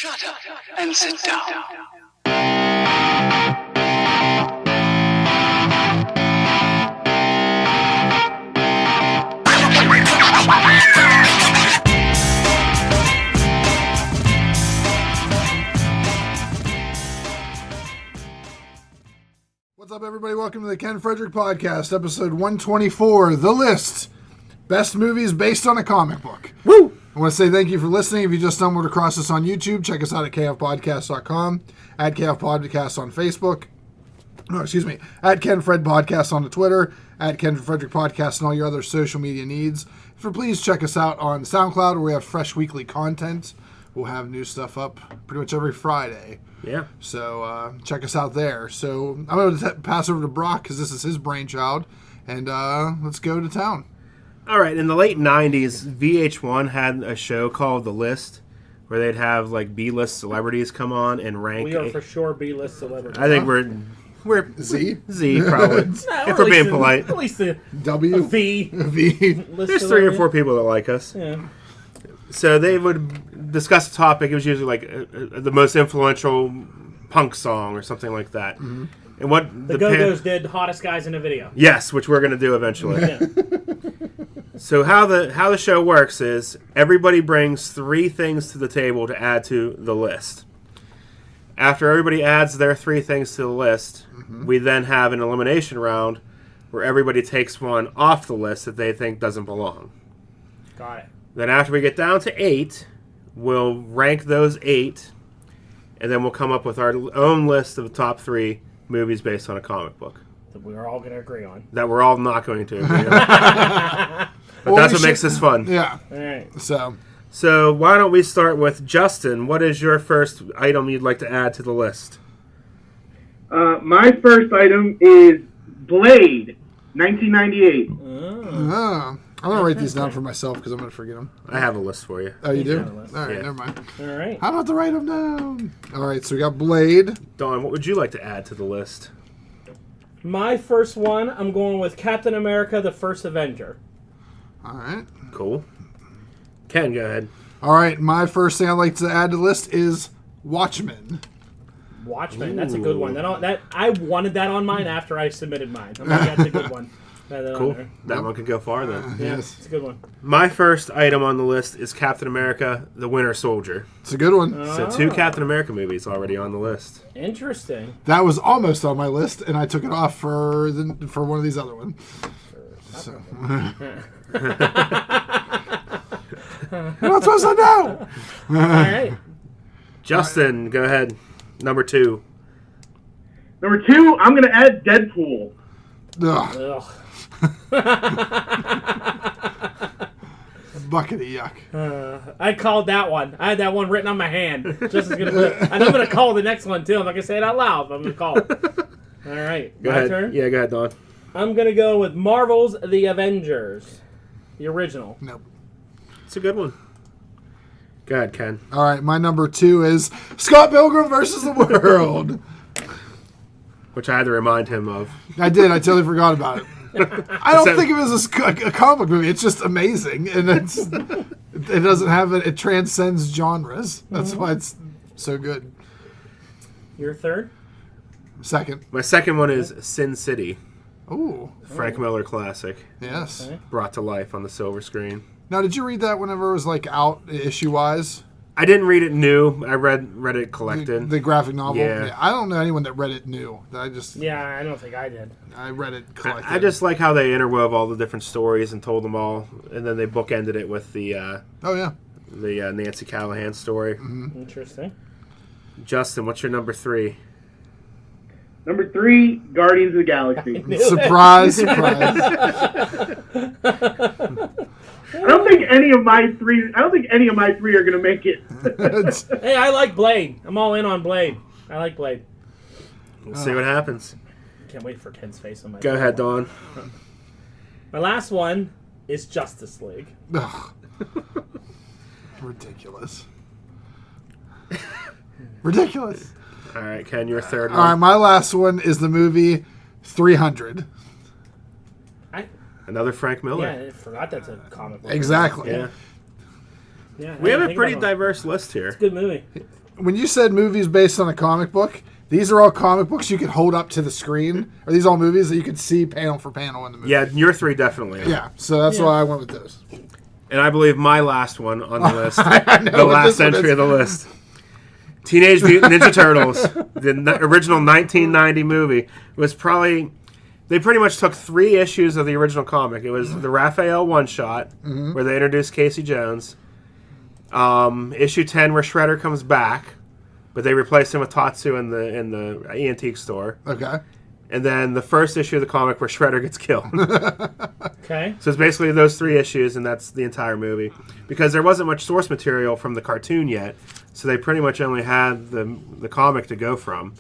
Shut up and sit down. What's up, everybody? Welcome to the Ken Frederick Podcast, episode 124, The List. Best movies based on a comic book. Woo! I want to say thank you for listening. If you just stumbled across us on YouTube, check us out at kfpodcast.com, at kfpodcast on Facebook, at Ken Fred Podcast on the Twitter, at Ken Frederick Podcast and all your other social media needs. Please check us out on SoundCloud, where we have fresh weekly content. We'll have new stuff up pretty much every Friday. Yeah. So check us out there. So I'm going to pass over to Brock because this is his brainchild, and let's go to town. All right. In the late 90s, VH1 had a show called The List, where they'd have like B-list celebrities come on and rank. We are for sure B-list celebrities. I think we're Z probably. If we're being polite. At least a W V. V. There's 3 or 4 people that like us. Yeah. So they would discuss a topic. It was usually like the most influential punk song or something like that. Mm-hmm. And what The Go-Go's did Hottest Guys in a Video. Yes, which we're going to do eventually. Yeah. So how the show works is everybody brings 3 things to the table to add to the list. After everybody adds their 3 things to the list, we then have an elimination round where everybody takes one off the list that they think doesn't belong. Got it. Then after we get down to 8, we'll rank those 8, and then we'll come up with our own list of the top 3 movies based on a comic book. That we're all going to agree on. That we're all not going to agree on. But that's what makes this fun. Yeah. All right. So why don't we start with Justin? What is your first item you'd like to add to the list? My first item is Blade, 1998. Oh. I'm going to write these down for myself because I'm going to forget them. I have a list for you. Oh, you do? got a list. All right, Yeah. never mind. All right. How about to write them down? All right, so we got Blade. Dawn, what would you like to add to the list? My first one, I'm going with Captain America, the First Avenger. All right. Cool. Ken, go ahead. All right, my first thing I'd like to add to the list is Watchmen. Watchmen, that's a good one. That I wanted that on mine after I submitted mine. I'm like, that's a good one. Cool. That one could go far then. Yeah, Yes. it's a good one. My first item on the list is Captain America, the Winter Soldier. It's a good one. So 2 Captain America movies already on the list. Interesting. That was almost on my list, and I took it off for one of these other ones. So. You're not supposed to know. All right. Justin, go ahead. Number 2. Number 2, I'm going to add Deadpool. Ugh, Ugh. bucket of yuck. I called that one. I had that one written on my hand. Justin's gonna put it, and I'm gonna call the next one too. I'm not gonna say it out loud, but I'm gonna call it. All right, Go my ahead. turn. Yeah, go ahead, Dawn. I'm gonna go with Marvel's The Avengers, the original. Nope. It's a good one. Go ahead, Ken. All right, my number 2 is Scott Pilgrim versus the World. Which I had to remind him of. I did. I totally forgot about it. I don't think of it as a comic movie. It's just amazing, and it doesn't have it. It transcends genres. That's why it's so good. Your third? Second. My second one is Sin City. Ooh, Frank Miller classic. yes. Okay. Brought to life on the silver screen. Now, did you read that whenever it was like out issue wise? I didn't read it new. I read it collected. The graphic novel. Yeah. I don't know anyone that read it new. Yeah, I don't think I did. I read it collected. I just like how they interwove all the different stories and told them all, and then they bookended it with the Oh yeah. Nancy Callahan story. Interesting. Justin, what's your number 3? Number 3, Guardians of the Galaxy. Surprise, surprise. I don't think any of my 3 are going to make it. Hey, I like Blade. I'm all in on Blade. I like Blade. We'll see what happens. Can't wait for Ken's face on my. Go ahead, Dawn. My last one is Justice League. Ugh. Ridiculous. Ridiculous. All right, Ken, your third All right, one. my last one is the movie 300. Another Frank Miller. Yeah, I forgot that's a comic book. Exactly. Yeah. Yeah, We have a think pretty about it. diverse list here. It's a good movie. when you said movies based on a comic book, these are all comic books you could hold up to the screen. Are these all movies that you could see panel for panel in the movie? Yeah, your 3 definitely. Yeah, so that's why I went with those. And I believe my last one on the list, I know the what last this one entry is. of the list, Teenage Mutant Ninja Turtles, the original 1990 movie, was probably... They pretty much took 3 issues of the original comic. It was the Raphael one-shot, where they introduced Casey Jones. Issue 10, where Shredder comes back, but they replaced him with Tatsu in the antique store. Okay. And then the first issue of the comic where Shredder gets killed. Okay. So it's basically those 3 issues, and that's the entire movie. Because there wasn't much source material from the cartoon yet, so they pretty much only had the comic to go from.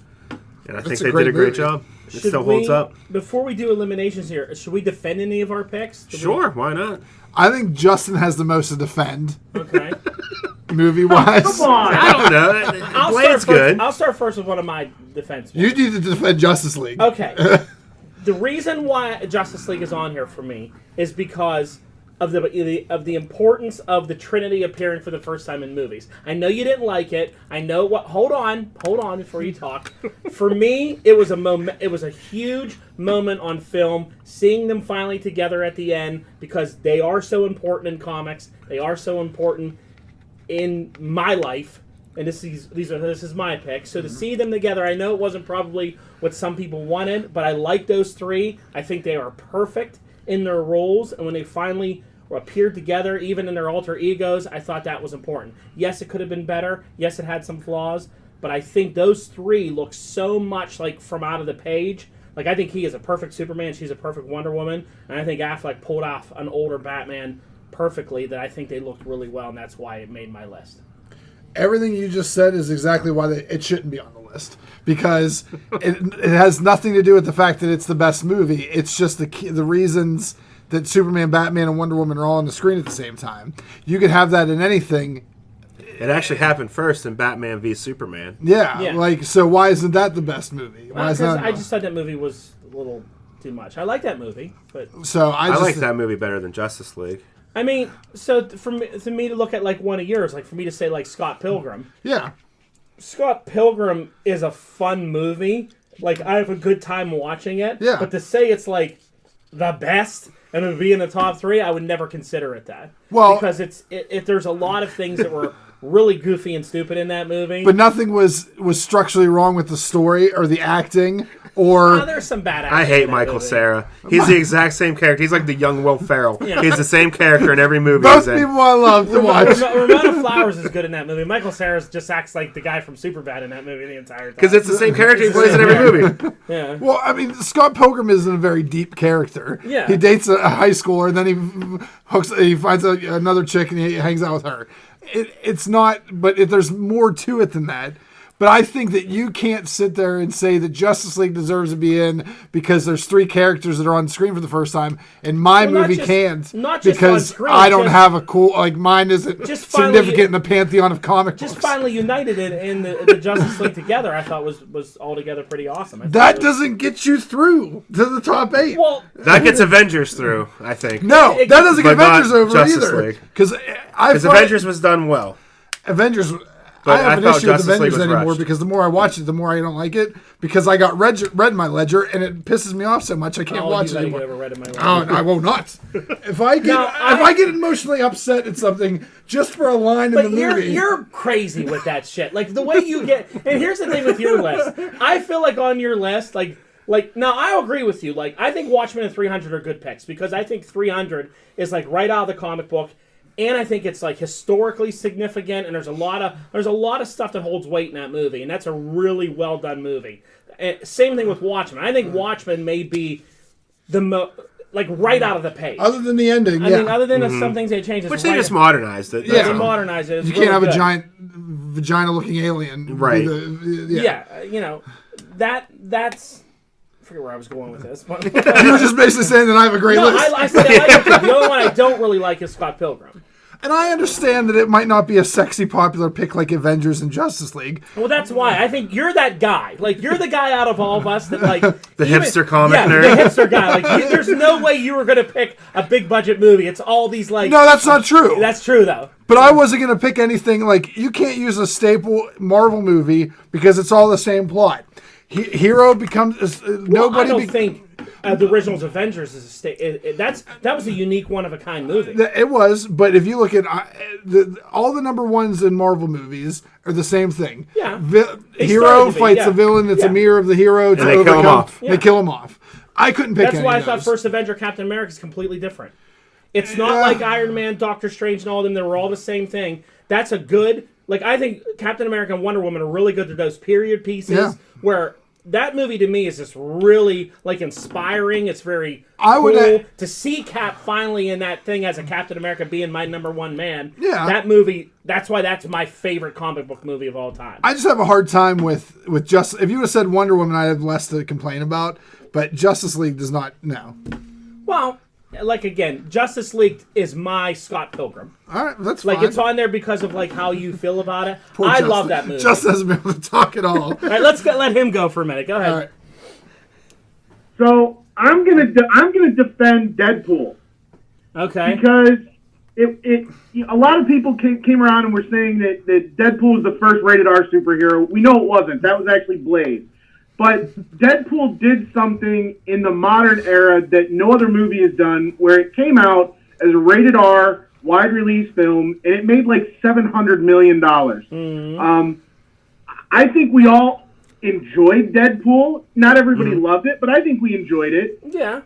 And I think they did a great job. It still holds up. Before we do eliminations here, should we defend any of our picks? Sure, why not? I think Justin has the most to defend, Okay. movie-wise. Come on. I don't know. Blade's good. I'll start first with one of my defense. You need to defend Justice League. Okay. The reason why Justice League is on here for me is because of the importance of the Trinity appearing for the first time in movies. I know you didn't like it. I know what. Hold on before you talk. For me, it was a moment. It was a huge moment on film, seeing them finally together at the end, because they are so important in comics. They are so important in my life. And this is my pick. So to see them together, I know it wasn't probably what some people wanted, but I like those 3. I think they are perfect in their roles, and when they finally appeared together, even in their alter egos, I thought that was important. Yes, it could have been better. Yes, it had some flaws, but I think those 3 look so much like from out of the page. Like, I think he is a perfect Superman, she's a perfect Wonder Woman, and I think Affleck pulled off an older Batman perfectly, that I think they looked really well, and that's why it made my list. Everything you just said is exactly why it shouldn't be on the list, because it has nothing to do with the fact that it's the best movie. It's just the reasons that Superman, Batman, and Wonder Woman are all on the screen at the same time. You could have that in anything. It actually happened first in Batman v Superman. Yeah. Like, so why isn't that the best movie? Why is that? I just thought that movie was a little too much. I like that movie, but so I like that movie better than Justice League. I mean, so for me to look at like one of yours, like for me to say like Scott Pilgrim. Yeah. Scott Pilgrim is a fun movie. Like, I have a good time watching it. Yeah. But to say it's like the best and it would be in the top 3, I would never consider it that. Well, because there's a lot of things that were really goofy and stupid in that movie. But nothing was structurally wrong with the story or the acting or... there's some bad acting. I hate in that Michael movie. Cera. He's the exact same character. He's like the young Will Ferrell. Yeah. He's the same character in every movie Both he's in. people I love to watch. Ramona Flowers is good in that movie. Michael Cera just acts like the guy from Superbad in that movie the entire time. Because it's the same character he plays in every movie. Yeah. Well, I mean, Scott Pilgrim isn't a very deep character. Yeah. He dates a high schooler, and then he finds another chick, and he hangs out with her. It's not, but there's more to it than that. But I think that you can't sit there and say that Justice League deserves to be in because there's 3 characters that are on screen for the first time, and my movie can't not just because on screen, I don't have a cool, like, mine isn't significant in the pantheon of comic books. Just finally united it in the Justice League together, I thought was altogether pretty awesome. That doesn't get you through to the top 8. Well, That gets Avengers through, I think. no, that doesn't get But not Avengers over Justice either. League. Because Avengers was done well. Avengers. But I have I an felt issue with Justice League Avengers was anymore rushed. because the more I watch it, the more I don't like it because I got read in my ledger and it pisses me off so much I can't watch it anymore. Oh, I will not. If I get emotionally upset at something just for a line in the movie, you're crazy with that shit. Like the way you get. And here's the thing with your list. I feel like on your list, like now I agree with you. Like I think Watchmen and 300 are good picks because I think 300 is like right out of the comic book. And I think it's like historically significant, and there's a lot of stuff that holds weight in that movie, and that's a really well done movie. And same thing with Watchmen. I think Watchmen may be like right out of the page. Other than the ending, I mean, other than some things they changed, Which they just modernized it. They modernized it. It's you can't have really a good. giant vagina-looking alien, Right? Yeah, you know that's. I forget where I was going with this. But You were just basically saying that I have a great list. I said I like it. The only one I don't really like is Scott Pilgrim. And I understand that it might not be a sexy, popular pick like Avengers and Justice League. Well, that's why I think you're that guy. Like, you're the guy out of all of us that, like... The hipster comic nerd. The hipster guy. Like, there's no way you were going to pick a big-budget movie. It's all these, like... No, that's not true. That's true, though. But I wasn't going to pick anything, like, you can't use a staple Marvel movie because it's all the same plot. Hero becomes... I don't think... the originals Avengers is that was a unique one-of-a-kind movie. It was, but if you look at all the number ones in Marvel movies are the same thing. Yeah. Hero fights a villain that's a mirror of the hero to they overcome. kill him off. They kill him off. I couldn't pick That's why I thought those. First Avenger Captain America is completely different. It's not like Iron Man, Doctor Strange, and all of them. They were all the same thing. That's a good... Like, I think Captain America and Wonder Woman are really good to those period pieces where... That movie to me is just really like inspiring. It's very cool to see Cap finally in that thing as a Captain America being my number one man. Yeah, that movie. That's why that's my favorite comic book movie of all time. I just have a hard time with just if you would have said Wonder Woman, I have less to complain about. But Justice League does not. No. Well, like again, Justice League is my Scott Pilgrim. All right, that's fine. Like it's on there because of like how you feel about it. I love that movie. Just hasn't been able to talk at all. All right, let him go for a minute. Go ahead. All right. So I'm gonna defend Deadpool. Okay. Because a lot of people came around and were saying that Deadpool was the first rated R superhero. We know it wasn't. That was actually Blade. But Deadpool did something in the modern era that no other movie has done, where it came out as a rated R, wide release film, and it made like $700 million. Mm-hmm. I think we all enjoyed Deadpool. Not everybody loved it, but I think we enjoyed it. Yeah.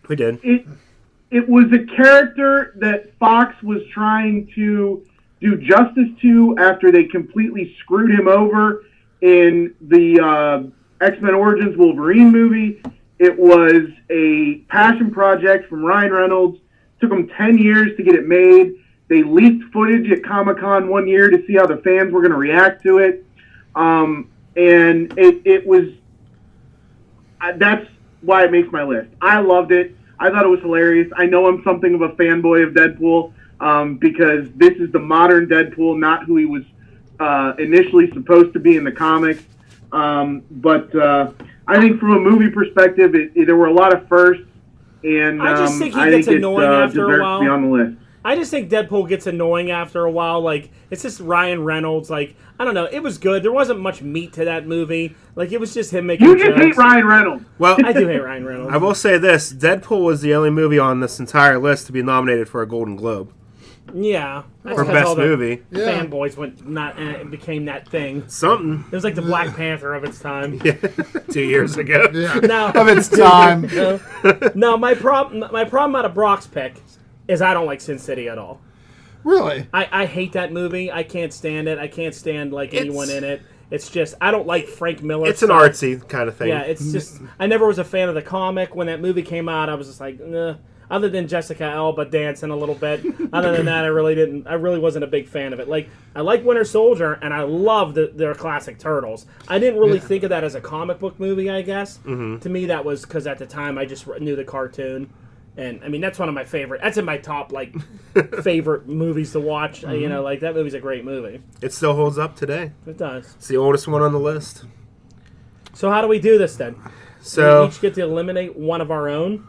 We did. It was a character that Fox was trying to do justice to after they completely screwed him over in the X-Men Origins Wolverine movie. It was a passion project from Ryan Reynolds. Took them 10 years to get it made. They leaked footage at Comic-Con one year to see how the fans were going to react to it. And it was... that's why it makes my list. I loved it. I thought it was hilarious. I know I'm something of a fanboy of Deadpool because this is the modern Deadpool, not who he was initially supposed to be in the comics. But I think from a movie perspective, there were a lot of firsts, and I just think he gets annoying after a while. To be on the list. I just think Deadpool gets annoying after a while. Like, it's just Ryan Reynolds. Like, I don't know. It was good. There wasn't much meat to that movie. Like, it was just him making You jokes. just hate Ryan Reynolds. Well, I do hate Ryan Reynolds. I will say this. Deadpool was the only movie on this entire list to be nominated for a Golden Globe. Yeah. That's For 'cause best all the movie. fanboys went not and it became that thing. Something. It was like the Black Panther of its time. 2 years ago. Yeah. Now, Of its time. no, my problem out of Brock's pick is I don't like Sin City at all. Really? I hate that movie. I can't stand it. I can't stand like anyone in it. It's just I don't like Frank Miller. It's an artsy kind of thing. Yeah, it's just I never was a fan of the comic. When that movie came out, I was just like, nah. Other than Jessica Alba dancing a little bit, other than that, I really wasn't a big fan of it. Like I like Winter Soldier, and I love their classic Turtles. I didn't really think of that as a comic book movie. I guess to me that was because at the time I just knew the cartoon. And I mean that's one of my favorite. That's in my top like favorite movies to watch. You know, like that movie's a great movie. It still holds up today. It does. It's the oldest one on the list. So how do we do this then? So we each get to eliminate one of our own,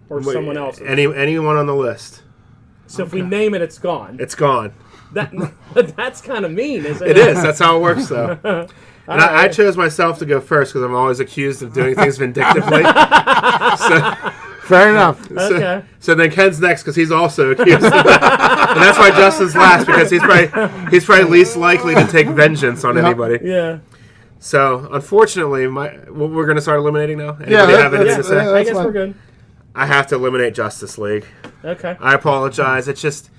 or someone else's. Anyone on the list. So if we name it, it's gone. It's gone. That's kind of mean, isn't it? It is. That's how it works, though. And I chose myself to go first because I'm always accused of doing things vindictively. Fair enough. Okay. So then Ken's next because he's also accused of that. And that's why Justin's last because he's probably least likely to take vengeance on anybody. Yeah. So unfortunately, we're going to start eliminating now. Anybody have anything to say? I guess we're good. I have to eliminate Justice League. Okay. I apologize. It's just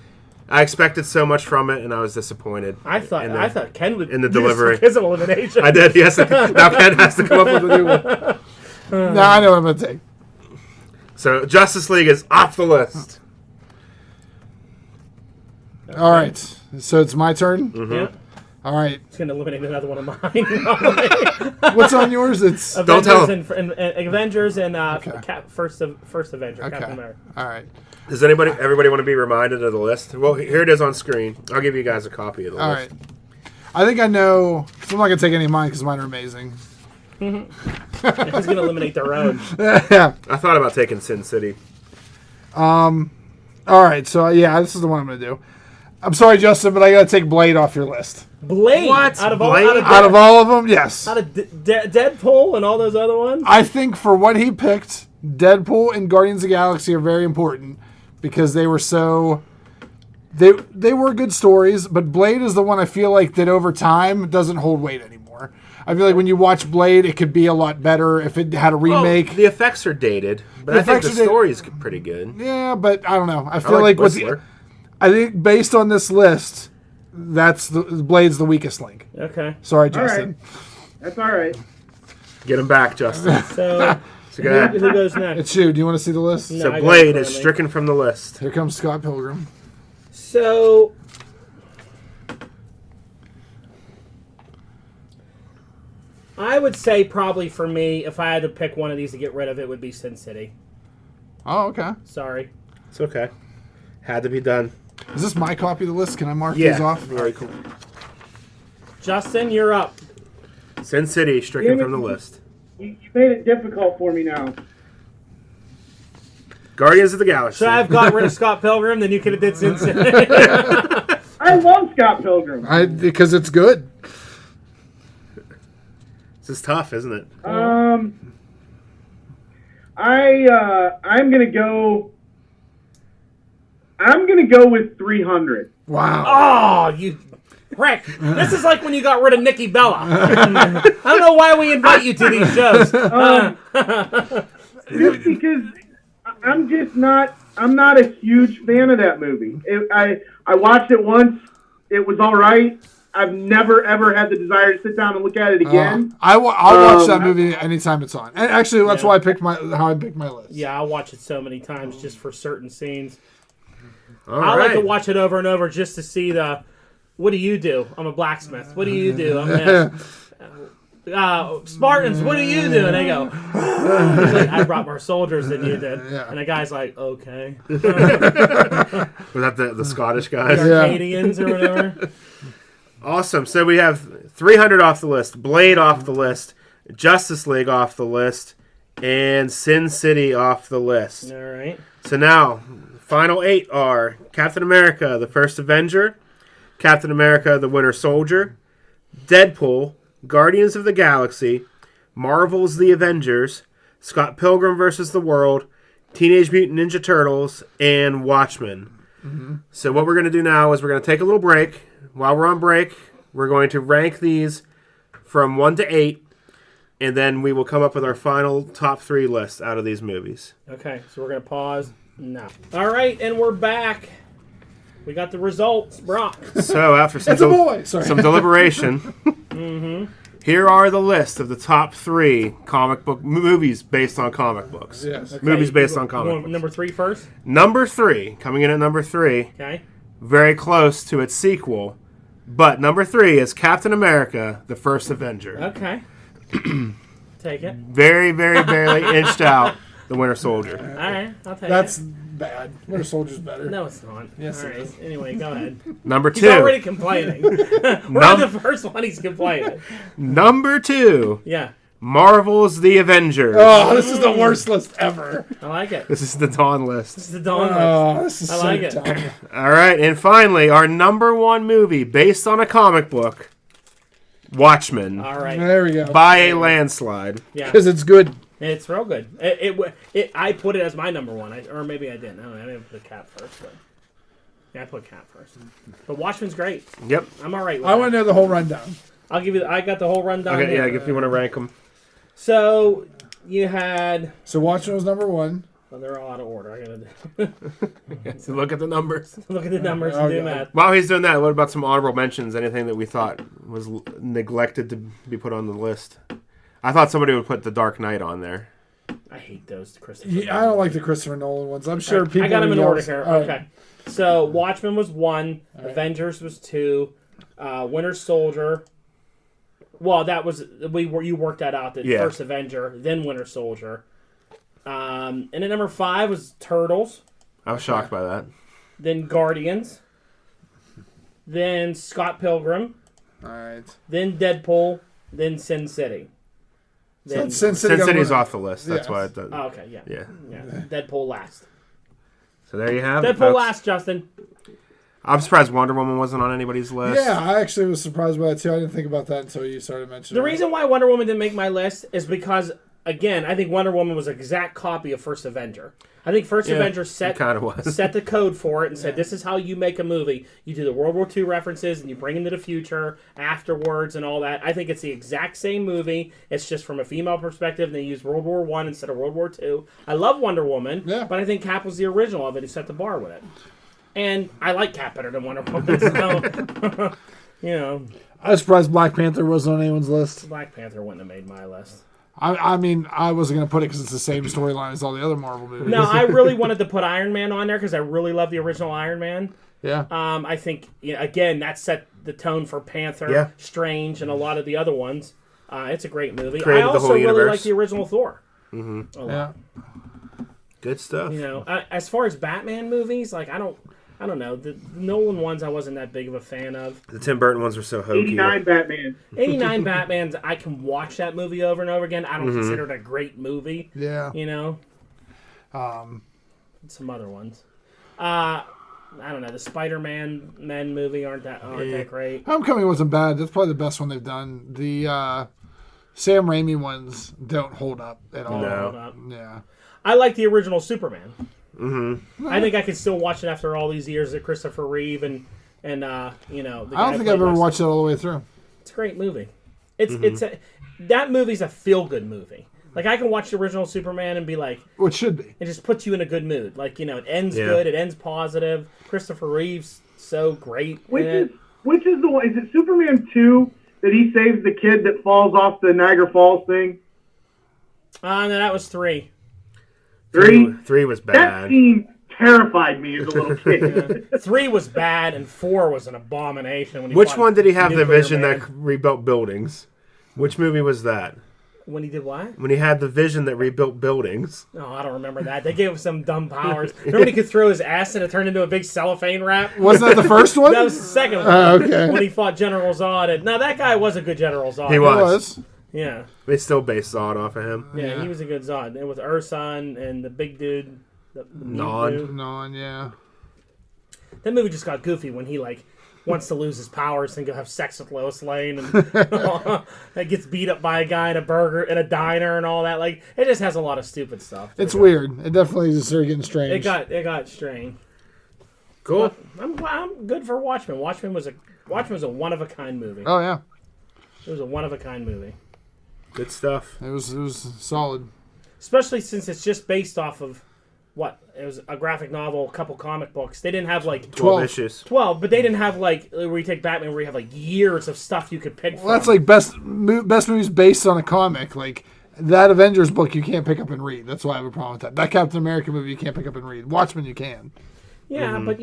I expected so much from it, and I was disappointed. I thought Ken would in the do delivery. his elimination. I did. Yes. Now Ken has to come up with a new one. No, I know what I'm going to take. So Justice League is off the list. All right. So it's my turn? Mm-hmm. Yeah. All right. It's going to eliminate another one of mine. What's on yours? It's Don't tell him. Avengers and Okay. First Avenger, okay. Captain America. All right. Does everybody want to be reminded of the list? Well, here it is on screen. I'll give you guys a copy of the All list. right. I think I know. I'm not gonna take any of mine because mine are amazing. He's going to eliminate their own. Yeah. I thought about taking Sin City. All right. So yeah, this is the one I'm gonna do. I'm sorry, Justin, but I gotta take Blade off your list. Blade. What? Out of Blade? Out of all of them, yes. Out of Deadpool and all those other ones? I think for what he picked, Deadpool and Guardians of the Galaxy are very important because they were so. They were good stories, but Blade is the one I feel like that over time doesn't hold weight anymore. I feel like when you watch Blade, it could be a lot better if it had a remake. Well, the effects are dated, but I think the story's pretty good. Yeah, but I don't know. I feel like Whistler. I think based on this list, Blade's the weakest link. Okay. Sorry, All right. Justin. That's all right. Get him back, Justin. So, So, go ahead. who goes next? It's you. Do you want to see the list? No. So I got it Blade in front is of me. stricken from the list. Here comes Scott Pilgrim. So, I would say probably for me, if I had to pick one of these to get rid of, it would be Sin City. Oh, okay. Sorry. It's okay. Had to be done. Is this my copy of the list? Can I mark Yeah. these off? Very cool. Justin, you're up. Sin City stricken from the list. You made it difficult for me now. Guardians of the Galaxy. So I've got rid of Scott Pilgrim, then you could have did Sin City. I love Scott Pilgrim. Because it's good. This is tough, isn't it? I'm gonna go. I'm gonna go with 300. Wow. Oh, you prick. This is like when you got rid of Nikki Bella. I don't know why we invite you to these shows. Just because I'm not a huge fan of that movie. I watched it once. It was all right. I've never ever had the desire to sit down and look at it again. I'll watch that movie anytime it's on. And actually, that's why I picked how I picked my list. Yeah, I'll watch it so many times just for certain scenes. All I like to right. watch it over and over just to see what do you do? I'm a blacksmith. What do you do? I'm this. Spartans, what do you do? And they go, like, I brought more soldiers than you did. Yeah. And the guy's like, okay. Was that the Scottish guys? The Arcadians or whatever. Awesome. So we have 300 off the list, Blade off the list, Justice League off the list, and Sin City off the list. All right. So now, final 8 are Captain America, the First Avenger, Captain America, the Winter Soldier, Deadpool, Guardians of the Galaxy, Marvel's The Avengers, Scott Pilgrim vs. the World, Teenage Mutant Ninja Turtles, and Watchmen. Mm-hmm. So what we're going to do now is we're going to take a little break. While we're on break, we're going to rank these from 1 to 8, and then we will come up with our final top 3 lists out of these movies. Okay, so we're going to pause now. All right, and we're back. We got the results, Brock. So after some, It's a boy. Sorry. some deliberation, here are the list of the top 3 comic book movies based on comic books. Yes. Okay, Movies based on you comic want books. Number 3 first? Number 3, coming in at number 3, Okay. very close to its sequel, but number 3 is Captain America, the First Avenger. Okay. Take it. Very, very barely inched out the Winter Soldier. All right, I'll take That's it. bad. Winter Soldier's better. No, it's not. Yes, All it right. is. Anyway, go ahead. Number He's 2. already complaining. We're on the first one. He's complaining. Number 2, Yeah, Marvel's The Avengers. Oh, this is the worst list ever. I like it. This is the Dawn list. This is the Dawn list. Oh, this is I so like it. dumb. All right, and finally, our number 1 movie based on a comic book, Watchmen, All right. There we go. by a landslide. Yeah, Because it's good. it's real good. I put it as my number 1, or maybe I didn't. I don't know. I didn't put Cap first, but yeah, I put Cap first. But Watchmen's great. Yep. I'm all right with I that. want to know the whole rundown. I'll give you. I got the whole rundown. Okay, yeah, here. if you want to rank them. So you had. So Watchmen was number 1. Well, they're all out of order. I gotta So look at the numbers. look at the numbers and do Okay. math. While he's doing that, what about some honorable mentions? Anything that we thought was neglected to be put on the list? I thought somebody would put The Dark Knight on there. I hate those Christopher. Yeah, I don't like the Christopher Nolan ones. I'm sure people. I got them in will order yell- here. All right. Okay. So Watchmen was 1. right. Avengers was 2. Winter Soldier. Well, that was you worked that out. The first Avenger, then Winter Soldier, and then number 5 was Turtles. I was shocked by that. Then Guardians. Then Scott Pilgrim. All right. Then Deadpool. Then Sin City. Then Sin City's off the list. That's Yes. why it does. Oh, okay, yeah. Yeah. Deadpool last. So there you have it. Deadpool folks. last, Justin. I'm surprised Wonder Woman wasn't on anybody's list. Yeah, I actually was surprised by that too. I didn't think about that until you started mentioning The it. reason why Wonder Woman didn't make my list is because, again, I think Wonder Woman was an exact copy of First Avenger. I think First Avenger set the code for it and said, this is how you make a movie. You do the World War II references and you bring into the future afterwards and all that. I think it's the exact same movie. It's just from a female perspective and they use World War I instead of World War II. I love Wonder Woman, but I think Cap was the original of it who set the bar with it. And I like Cap better than Wonder Woman, so, I was surprised Black Panther wasn't on anyone's list. Black Panther wouldn't have made my list. I mean, I wasn't going to put it because it's the same storyline as all the other Marvel movies. No, I really wanted to put Iron Man on there because I really love the original Iron Man. Yeah. I think, again, that set the tone for Panther, Strange, and a lot of the other ones. It's a great movie. Created I the also whole really universe. like the original Thor. Mm-hmm. Yeah. Good stuff. As far as Batman movies, like I don't know. The Nolan ones I wasn't that big of a fan of. The Tim Burton ones were so hokey. 89 Batman. 89 Batman's, I can watch that movie over and over again. I don't consider it a great movie. Yeah. Some other ones. I don't know. The Spider-Man men movie aren't that great. Homecoming wasn't bad. That's probably the best one they've done. The Sam Raimi ones don't hold up at all. No. Yeah. I like the original Superman. Mm-hmm. I think I can still watch it after all these years of Christopher Reeve and the I guy don't think who I've played ever Lex. watched it all the way through. It's a great movie. That movie's a feel-good movie. Like I can watch the original Superman and be like, Well, it should be. it just puts you in a good mood. Like it ends good, it ends positive. Christopher Reeve's so great. Which is the one? Is it Superman 2 that he saves the kid that falls off the Niagara Falls thing? No, that was 3. 3? 3 was That bad. scene terrified me as a little kid. 3 was bad, and 4 was an abomination. When he Which fought one did he have the Nuclear vision Man. that rebuilt buildings? Which movie was that? When he did what? When he had the vision that rebuilt buildings. Oh, I don't remember that. They gave him some dumb powers. Remember when he could throw his ass and it turned into a big cellophane wrap? Wasn't that the first one? That was the second one. Okay. When he fought General Zod. And, now, that guy was a good General Zod. He was. Yeah. They still based Zod off of him. Yeah, he was a good Zod. And with Urson and the big dude. The Non. dude. Non, yeah. That movie just got goofy when he, wants to lose his powers and go have sex with Lois Lane and that gets beat up by a guy in a diner and all that. Like, it just has a lot of stupid stuff. It's weird. It definitely just started getting strange. It got strange. Cool. But I'm good for Watchmen. Watchmen was a one of a kind movie. Oh, yeah. It was a one of a kind movie. Good stuff. It was solid. Especially since it's just based off of what? It was a graphic novel, a couple comic books. They didn't have 12 12 issues. 12, but they didn't have where you take Batman where you have years of stuff you could pick from. Well, that's best movies based on a comic. Like that Avengers book you can't pick up and read. That's why I have a problem with that. That Captain America movie you can't pick up and read. Watchmen you can. Yeah, but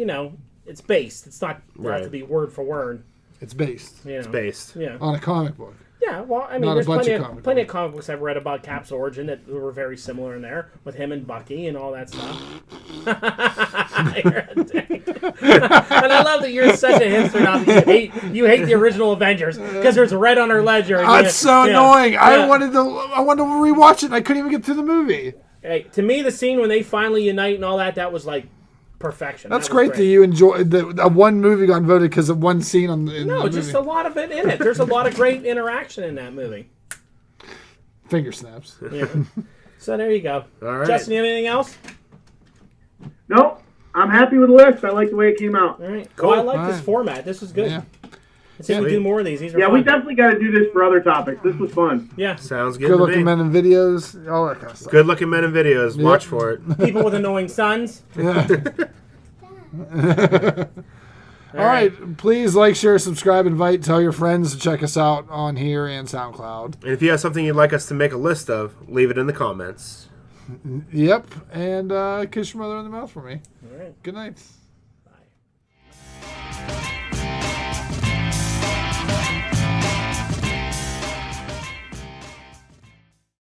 it's based. It's not have to Right. be word for word. It's based It's based. Yeah. on a comic book. Yeah, well, I mean, Not a there's bunch plenty of of comic plenty of comic books I've read about Cap's origin that were very similar in there with him and Bucky and all that stuff. You're a dick. And I love that you're such a hipster now that you hate the original Avengers because there's red on her ledger. And It's so annoying. Yeah. I wanted to rewatch it and I couldn't even get through the movie. Hey, to me, the scene when they finally unite and all that was perfection. That's That was great that you enjoy the one movie got voted because of one scene in No, the just movie. a lot of it in it. There's a lot of great interaction in that movie. Finger snaps. Yeah. So there you go. All right. Justin, you have anything else? Nope. I'm happy with the list. I like the way it came out. All right. Cool. Well, I like All this right. format. This was good. Yeah. Let's see if we Sweet. do more of these. These are Yeah, fun. we definitely got to do this for other topics. This was fun. Yeah. Sounds good Good to looking me. men in videos, all that kind of stuff. Good looking men in videos. Watch for it. People with annoying sons. Yeah. All right. Please like, share, subscribe, invite, tell your friends to check us out on here and SoundCloud. And if you have something you'd like us to make a list of, leave it in the comments. Yep. And kiss your mother on the mouth for me. All right. Good night.